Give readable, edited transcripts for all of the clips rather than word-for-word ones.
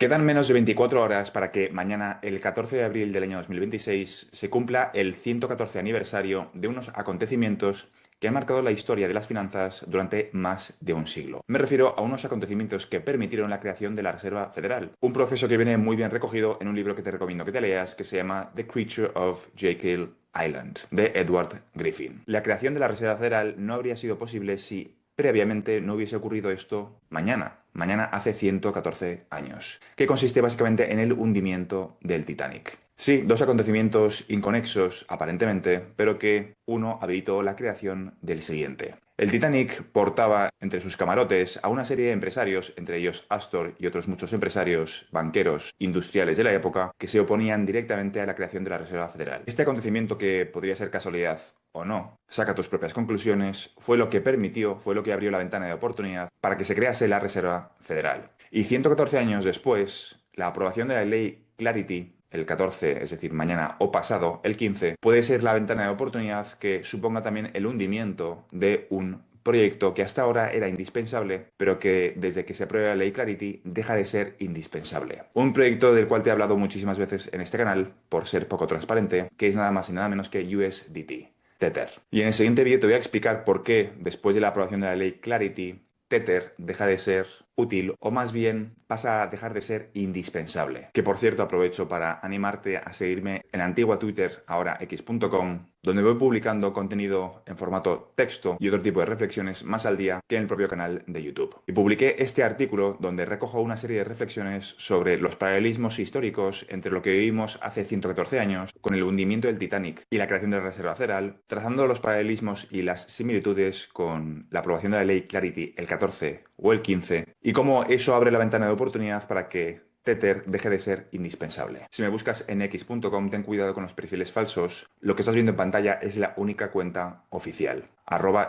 Quedan menos de 24 horas para que mañana, el 14 de abril del año 2026, se cumpla el 114 aniversario de unos acontecimientos que han marcado la historia de las finanzas durante más de un siglo. Me refiero a unos acontecimientos que permitieron la creación de la Reserva Federal, un proceso que viene muy bien recogido en un libro que te recomiendo que te leas, que se llama The Creature of Jekyll Island, de Edward Griffin. La creación de la Reserva Federal no habría sido posible si previamente no hubiese ocurrido esto mañana hace 114 años, que consiste básicamente en el hundimiento del Titanic. Sí, dos acontecimientos inconexos aparentemente, pero que uno habilitó la creación del siguiente. El Titanic portaba entre sus camarotes a una serie de empresarios, entre ellos Astor y otros muchos empresarios, banqueros, industriales de la época, que se oponían directamente a la creación de la Reserva Federal. Este acontecimiento, que podría ser casualidad o no, saca tus propias conclusiones, fue lo que permitió, fue lo que abrió la ventana de oportunidad para que se crease la Reserva Federal. Y 114 años después, la aprobación de la ley Clarity, el 14, es decir, mañana o pasado, el 15, puede ser la ventana de oportunidad que suponga también el hundimiento de un proyecto que hasta ahora era indispensable, pero que desde que se apruebe la ley Clarity deja de ser indispensable. Un proyecto del cual te he hablado muchísimas veces en este canal, por ser poco transparente, que es nada más y nada menos que USDT. Tether. Y en el siguiente vídeo te voy a explicar por qué, después de la aprobación de la ley Clarity, Tether deja de ser útil o más bien pasa a dejar de ser indispensable. Que por cierto aprovecho para animarte a seguirme en la antigua Twitter, ahora x.com, donde voy publicando contenido en formato texto y otro tipo de reflexiones más al día que en el propio canal de YouTube. Y publiqué este artículo donde recojo una serie de reflexiones sobre los paralelismos históricos entre lo que vivimos hace 114 años con el hundimiento del Titanic y la creación de la Reserva Federal, trazando los paralelismos y las similitudes con la aprobación de la ley Clarity el 14 o el 15, y cómo eso abre la ventana de oportunidad para que Tether deje de ser indispensable. Si me buscas en x.com, ten cuidado con los perfiles falsos. Lo que estás viendo en pantalla es la única cuenta oficial,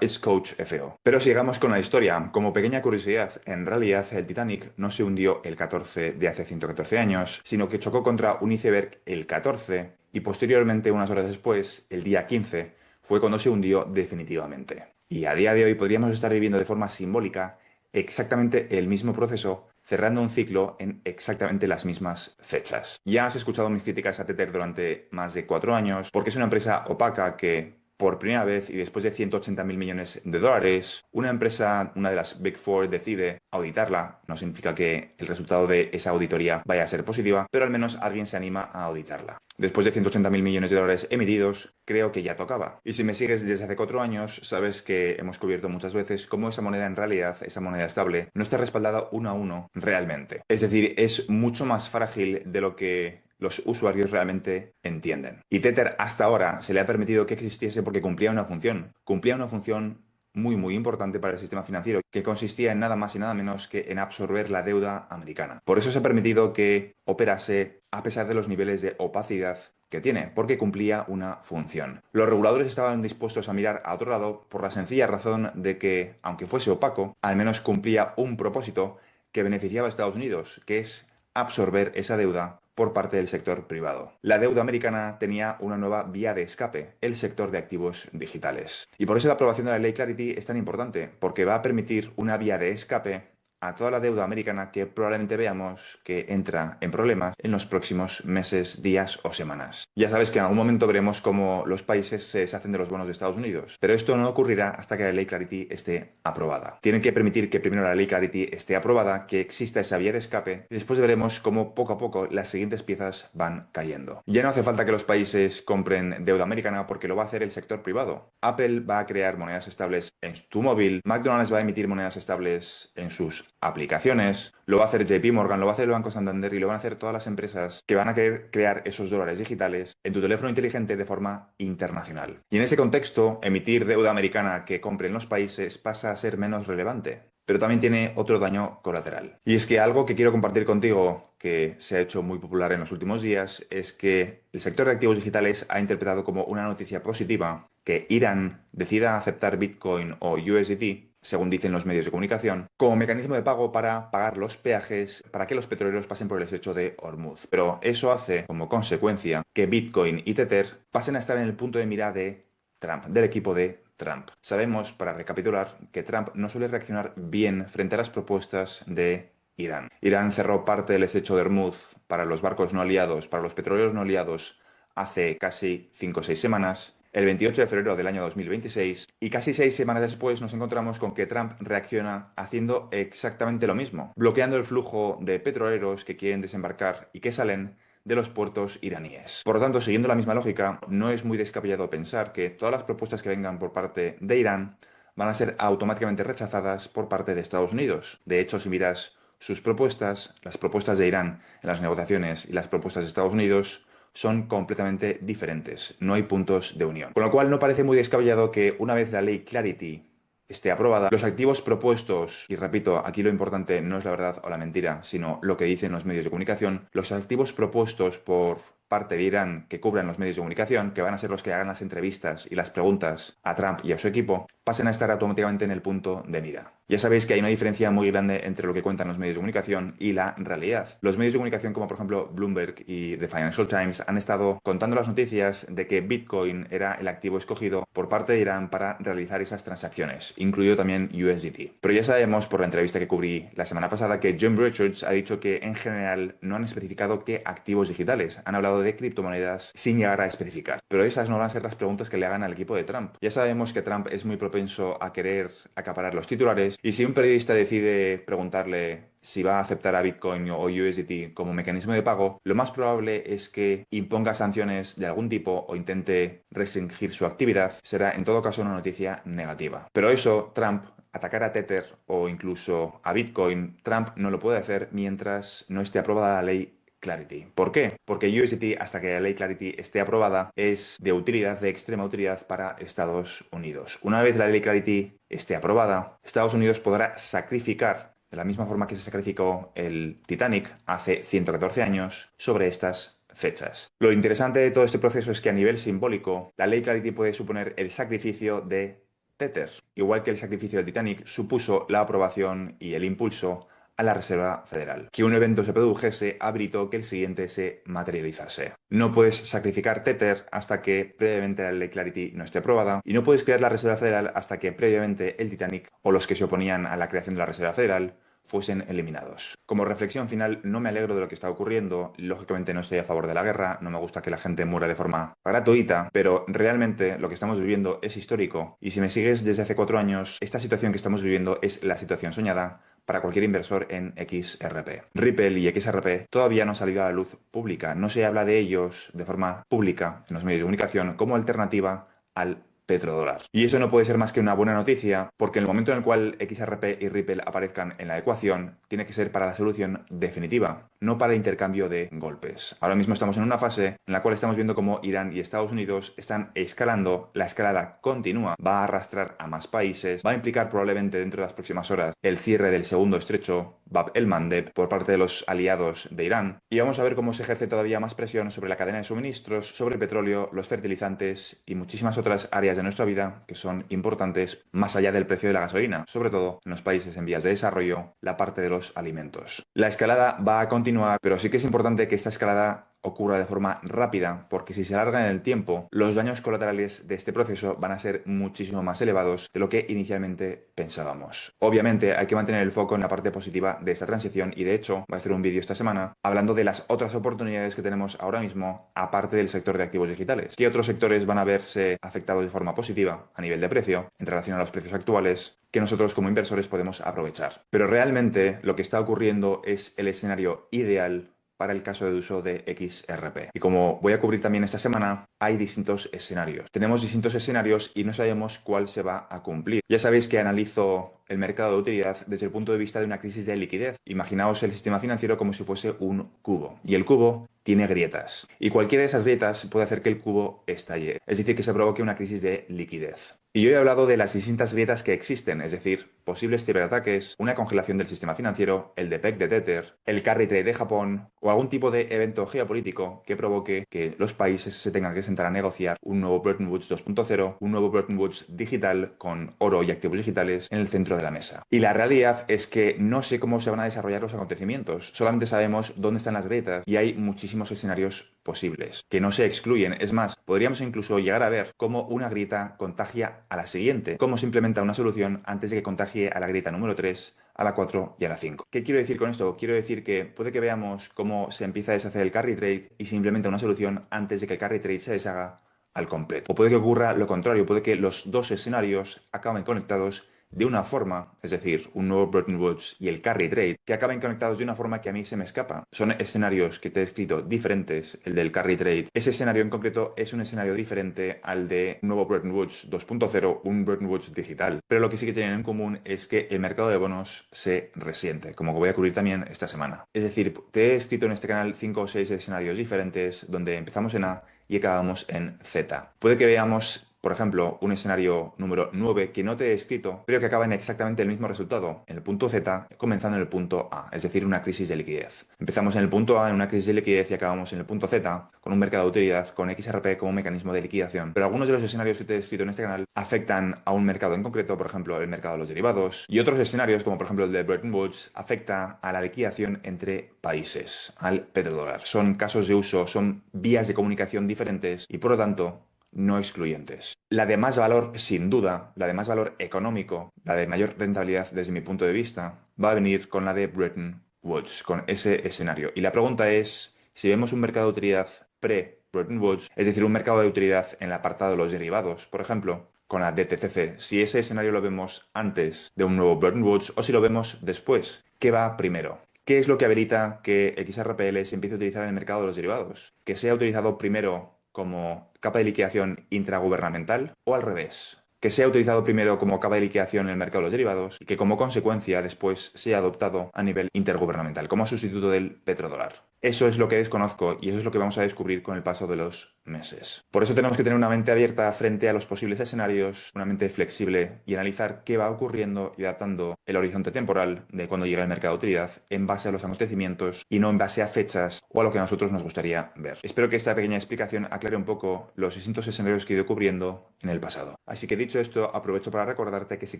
@iscoachfo. Pero sigamos con la historia. Como pequeña curiosidad, en realidad el Titanic no se hundió el 14 de hace 114 años, sino que chocó contra un iceberg el 14 y posteriormente, unas horas después, el día 15, fue cuando se hundió definitivamente. Y a día de hoy podríamos estar viviendo de forma simbólica exactamente el mismo proceso, cerrando un ciclo en exactamente las mismas fechas. Ya has escuchado mis críticas a Tether durante más de 4 años, porque es una empresa opaca que, por primera vez y después de 180.000 millones de dólares, una empresa, una de las Big Four, decide auditarla. No significa que el resultado de esa auditoría vaya a ser positiva, pero al menos alguien se anima a auditarla. Después de 180.000 millones de dólares emitidos, creo que ya tocaba. Y si me sigues desde hace 4 años, sabes que hemos cubierto muchas veces cómo esa moneda en realidad, esa moneda estable, no está respaldada uno a uno realmente. Es decir, es mucho más frágil de lo que los usuarios realmente entienden. Y Tether hasta ahora se le ha permitido que existiese porque cumplía una función. Cumplía una función muy importante para el sistema financiero, que consistía en nada más y nada menos que en absorber la deuda americana. Por eso se ha permitido que operase a pesar de los niveles de opacidad que tiene, porque cumplía una función. Los reguladores estaban dispuestos a mirar a otro lado por la sencilla razón de que, aunque fuese opaco, al menos cumplía un propósito que beneficiaba a Estados Unidos, que es absorber esa deuda por parte del sector privado. La deuda americana tenía una nueva vía de escape, el sector de activos digitales. Y por eso la aprobación de la ley Clarity es tan importante, porque va a permitir una vía de escape a toda la deuda americana que probablemente veamos que entra en problemas en los próximos meses, días o semanas. Ya sabes que en algún momento veremos cómo los países se deshacen de los bonos de Estados Unidos, pero esto no ocurrirá hasta que la ley Clarity esté aprobada. Tienen que permitir que primero la ley Clarity esté aprobada, que exista esa vía de escape, y después veremos cómo poco a poco las siguientes piezas van cayendo. Ya no hace falta que los países compren deuda americana porque lo va a hacer el sector privado. Apple va a crear monedas estables en tu móvil, McDonald's va a emitir monedas estables en sus aplicaciones, lo va a hacer JP Morgan, lo va a hacer el Banco Santander y lo van a hacer todas las empresas que van a querer crear esos dólares digitales en tu teléfono inteligente de forma internacional. Y en ese contexto, emitir deuda americana que compren los países pasa a ser menos relevante. Pero también tiene otro daño colateral. Y es que algo que quiero compartir contigo, que se ha hecho muy popular en los últimos días, es que el sector de activos digitales ha interpretado como una noticia positiva que Irán decida aceptar Bitcoin o USDT, según dicen los medios de comunicación, como mecanismo de pago para pagar los peajes para que los petroleros pasen por el estrecho de Hormuz. Pero eso hace como consecuencia que Bitcoin y Tether pasen a estar en el punto de mira de Trump, del equipo de Trump. Sabemos, para recapitular, que Trump no suele reaccionar bien frente a las propuestas de Irán. Irán cerró parte del estrecho de Hormuz para los barcos no aliados, para los petroleros no aliados, hace casi 5 o 6 semanas, el 28 de febrero del año 2026, y casi 6 semanas después nos encontramos con que Trump reacciona haciendo exactamente lo mismo, bloqueando el flujo de petroleros que quieren desembarcar y que salen de los puertos iraníes. Por lo tanto, siguiendo la misma lógica, no es muy descabellado pensar que todas las propuestas que vengan por parte de Irán van a ser automáticamente rechazadas por parte de Estados Unidos. De hecho, si miras sus propuestas, las propuestas de Irán en las negociaciones y las propuestas de Estados Unidos son completamente diferentes. No hay puntos de unión. Con lo cual no parece muy descabellado que una vez la ley Clarity esté aprobada, los activos propuestos, y repito, aquí lo importante no es la verdad o la mentira, sino lo que dicen los medios de comunicación, los activos propuestos por parte de Irán que cubran los medios de comunicación, que van a ser los que hagan las entrevistas y las preguntas a Trump y a su equipo, pasen a estar automáticamente en el punto de mira. Ya sabéis que hay una diferencia muy grande entre lo que cuentan los medios de comunicación y la realidad. Los medios de comunicación como por ejemplo Bloomberg y The Financial Times han estado contando las noticias de que Bitcoin era el activo escogido por parte de Irán para realizar esas transacciones, incluido también USDT. Pero ya sabemos por la entrevista que cubrí la semana pasada que Jim Richards ha dicho que en general no han especificado qué activos digitales. Han hablado de criptomonedas sin llegar a especificar. Pero esas no van a ser las preguntas que le hagan al equipo de Trump. Ya sabemos que Trump es muy propenso a querer acaparar los titulares y si un periodista decide preguntarle si va a aceptar a Bitcoin o USDT como mecanismo de pago, lo más probable es que imponga sanciones de algún tipo o intente restringir su actividad. Será en todo caso una noticia negativa. Pero eso, Trump, atacar a Tether o incluso a Bitcoin, Trump no lo puede hacer mientras no esté aprobada la ley Clarity. ¿Por qué? Porque USDT, hasta que la ley Clarity esté aprobada, es de utilidad, de extrema utilidad para Estados Unidos. Una vez la ley Clarity esté aprobada, Estados Unidos podrá sacrificar, de la misma forma que se sacrificó el Titanic hace 114 años, sobre estas fechas. Lo interesante de todo este proceso es que a nivel simbólico, la ley Clarity puede suponer el sacrificio de Tether, igual que el sacrificio del Titanic supuso la aprobación y el impulso a la Reserva Federal. Que un evento se produjese habilitó que el siguiente se materializase. No puedes sacrificar Tether hasta que previamente la ley Clarity no esté aprobada y no puedes crear la Reserva Federal hasta que previamente el Titanic o los que se oponían a la creación de la Reserva Federal fuesen eliminados. Como reflexión final, no me alegro de lo que está ocurriendo, lógicamente no estoy a favor de la guerra, no me gusta que la gente muera de forma gratuita, pero realmente lo que estamos viviendo es histórico y si me sigues desde hace 4 años, esta situación que estamos viviendo es la situación soñada para cualquier inversor en XRP. Ripple y XRP todavía no han salido a la luz pública, no se habla de ellos de forma pública en los medios de comunicación como alternativa al petrodólar. Y eso no puede ser más que una buena noticia, porque en el momento en el cual XRP y Ripple aparezcan en la ecuación, tiene que ser para la solución definitiva, no para el intercambio de golpes. Ahora mismo estamos en una fase en la cual estamos viendo cómo Irán y Estados Unidos están escalando, la escalada continúa, va a arrastrar a más países, va a implicar probablemente dentro de las próximas horas el cierre del segundo estrecho, Bab el Mandeb, por parte de los aliados de Irán, y vamos a ver cómo se ejerce todavía más presión sobre la cadena de suministros, sobre el petróleo, los fertilizantes y muchísimas otras áreas de nuestra vida que son importantes más allá del precio de la gasolina, sobre todo en los países en vías de desarrollo, la parte de los alimentos. La escalada va a continuar, pero sí que es importante que esta escalada ocurra de forma rápida, porque si se alarga en el tiempo, los daños colaterales de este proceso van a ser muchísimo más elevados de lo que inicialmente pensábamos. Obviamente hay que mantener el foco en la parte positiva de esta transición y de hecho voy a hacer un vídeo esta semana hablando de las otras oportunidades que tenemos ahora mismo aparte del sector de activos digitales. ¿Qué otros sectores van a verse afectados de forma positiva a nivel de precio en relación a los precios actuales que nosotros como inversores podemos aprovechar? Pero realmente lo que está ocurriendo es el escenario ideal para el caso de uso de XRP. Y como voy a cubrir también esta semana, hay distintos escenarios. Tenemos distintos escenarios y no sabemos cuál se va a cumplir. Ya sabéis que analizo el mercado de utilidad desde el punto de vista de una crisis de liquidez. Imaginaos el sistema financiero como si fuese un cubo. Y el cubo tiene grietas. Y cualquiera de esas grietas puede hacer que el cubo estalle. Es decir, que se provoque una crisis de liquidez. Y yo he hablado de las distintas grietas que existen, es decir, posibles ciberataques, una congelación del sistema financiero, el DPEC de Tether, el carry trade de Japón o algún tipo de evento geopolítico que provoque que los países se tengan que sentar a negociar un nuevo Bretton Woods 2.0, un nuevo Bretton Woods digital con oro y activos digitales en el centro de la mesa. Y la realidad es que no sé cómo se van a desarrollar los acontecimientos, solamente sabemos dónde están las grietas y hay muchísimos escenarios posibles que no se excluyen. Es más, podríamos incluso llegar a ver cómo una grieta contagia a la siguiente, cómo se implementa una solución antes de que contagie a la grieta número 3, a la 4 y a la 5. ¿Qué quiero decir con esto? Quiero decir que puede que veamos cómo se empieza a deshacer el carry trade y se implementa una solución antes de que el carry trade se deshaga al completo. O puede que ocurra lo contrario, puede que los dos escenarios acaben conectados de una forma, es decir, un nuevo Bretton Woods y el carry trade, que acaben conectados de una forma que a mí se me escapa. Son escenarios que te he escrito diferentes, el del carry trade. Ese escenario en concreto es un escenario diferente al de un nuevo Bretton Woods 2.0, un Bretton Woods digital. Pero lo que sí que tienen en común es que el mercado de bonos se resiente, como voy a cubrir también esta semana. Es decir, te he escrito en este canal 5 o 6 escenarios diferentes donde empezamos en A y acabamos en Z. Puede que veamos, por ejemplo, un escenario número 9 que no te he escrito, pero que acaba en exactamente el mismo resultado, en el punto Z, comenzando en el punto A, es decir, una crisis de liquidez. Empezamos en el punto A, en una crisis de liquidez, y acabamos en el punto Z, con un mercado de utilidad, con XRP como mecanismo de liquidación. Pero algunos de los escenarios que te he escrito en este canal afectan a un mercado en concreto, por ejemplo, el mercado de los derivados, y otros escenarios, como por ejemplo el de Bretton Woods, afecta a la liquidación entre países, al petrodólar. Son casos de uso, son vías de comunicación diferentes y, por lo tanto, no excluyentes. La de más valor, sin duda, la de más valor económico, la de mayor rentabilidad desde mi punto de vista, va a venir con la de Bretton Woods, con ese escenario. Y la pregunta es, si vemos un mercado de utilidad pre-Bretton Woods, es decir, un mercado de utilidad en el apartado de los derivados, por ejemplo, con la DTCC, si ese escenario lo vemos antes de un nuevo Bretton Woods o si lo vemos después, ¿qué va primero? ¿Qué es lo que habilita que XRPL se empiece a utilizar en el mercado de los derivados? ¿Que sea utilizado primero como capa de liquidación intragubernamental o al revés? Que sea utilizado primero como capa de liquidación en el mercado de los derivados y que como consecuencia después sea adoptado a nivel intergubernamental como sustituto del petrodólar. Eso es lo que desconozco y eso es lo que vamos a descubrir con el paso de los meses. Por eso tenemos que tener una mente abierta frente a los posibles escenarios, una mente flexible y analizar qué va ocurriendo y adaptando el horizonte temporal de cuando llega el mercado de utilidad en base a los acontecimientos y no en base a fechas o a lo que a nosotros nos gustaría ver. Espero que esta pequeña explicación aclare un poco los distintos escenarios que he ido cubriendo en el pasado. Así que dicho esto, aprovecho para recordarte que si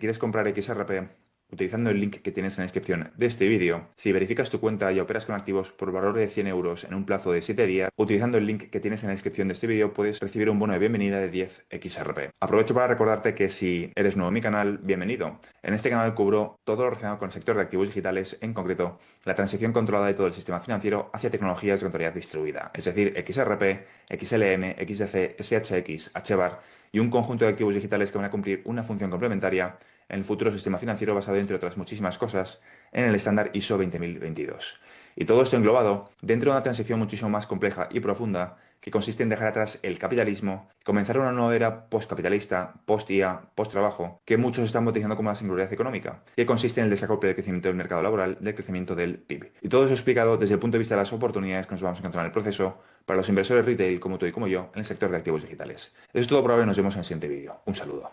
quieres comprar XRP, utilizando el link que tienes en la descripción de este vídeo, si verificas tu cuenta y operas con activos por valor de 100 euros en un plazo de 7 días, utilizando el link que tienes en la descripción de este vídeo, puedes recibir un bono de bienvenida de 10 XRP. Aprovecho para recordarte que si eres nuevo en mi canal, bienvenido. En este canal cubro todo lo relacionado con el sector de activos digitales, en concreto, la transición controlada de todo el sistema financiero hacia tecnologías de contabilidad distribuida, es decir, XRP, XLM, XDC, SHX, HBAR y un conjunto de activos digitales que van a cumplir una función complementaria en el futuro sistema financiero basado, entre otras muchísimas cosas, en el estándar ISO 20022. Y todo esto englobado dentro de una transición muchísimo más compleja y profunda que consiste en dejar atrás el capitalismo y comenzar una nueva era postcapitalista, post-IA, post-trabajo, que muchos están bautizando como la singularidad económica, que consiste en el desacople del crecimiento del mercado laboral del crecimiento del PIB. Y todo eso explicado desde el punto de vista de las oportunidades que nos vamos a encontrar en el proceso para los inversores retail como tú y como yo en el sector de activos digitales. Eso es todo por ahora y nos vemos en el siguiente vídeo. Un saludo.